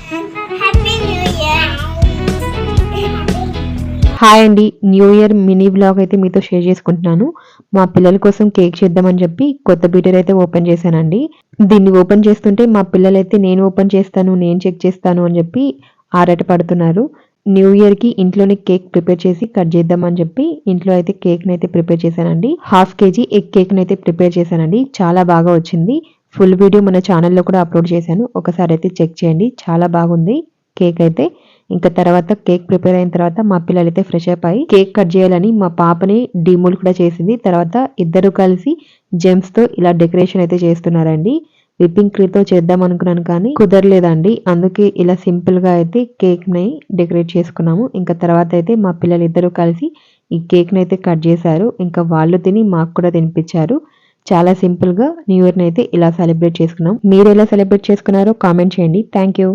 Happy new year. Hi అండి, new year mini vlog అయితే మీతో షేర్ చేసుకుంటున్నాను. మా పిల్లల కోసం కేక్ చేద్దామని చెప్పి కొత్త బీటర్ అయితే ఓపెన్ చేశానండి. దీన్ని ఓపెన్ చేస్తుంటే మా పిల్లలైతే నేను ఓపెన్ చేస్తాను, నేను చెక్ చేస్తాను అని చెప్పి ఆరాట పడుతున్నారు. న్యూ ఇయర్కి ఇంట్లోనే కేక్ ప్రిపేర్ చేసి కట్ చేద్దామని చెప్పి ఇంట్లో అయితే కేక్ని అయితే ప్రిపేర్ చేశానండి. 1/2 kg ఎగ్ కేక్ని అయితే ప్రిపేర్ చేశానండి. చాలా బాగా వచ్చింది. ఫుల్ వీడియో మన ఛానల్లో కూడా అప్లోడ్ చేశాను, ఒకసారి అయితే చెక్ చేయండి. చాలా బాగుంది కేక్ అయితే. ఇంకా తర్వాత కేక్ ప్రిపేర్ అయిన తర్వాత మా పిల్లలు అయితే ఫ్రెష్ అప్ అయ్యి కేక్ కట్ చేయాలని మా పాపని డీమోల్ కూడా చేసింది. తర్వాత ఇద్దరు కలిసి జెమ్స్ తో ఇలా డెకరేషన్ అయితే చేస్తున్నారండి. విప్పింగ్ క్రీమ్ తో చేద్దాం అనుకున్నాను కానీ కుదరలేదండి. అందుకే ఇలా సింపుల్ గా అయితే కేక్ ని డెకరేట్ చేసుకున్నాము. ఇంకా తర్వాత అయితే మా పిల్లలు ఇద్దరు కలిసి ఈ కేక్ ని అయితే కట్ చేశారు. ఇంకా వాళ్ళు తిని మాకు కూడా తినిపించారు. చాలా సింపుల్ గా న్యూ ఇయర్ ని అయితే ఇలా సెలబ్రేట్ చేసుకున్నాం. మీరు ఎలా సెలబ్రేట్ చేసుకున్నారో కామెంట్ చేయండి. Thank you.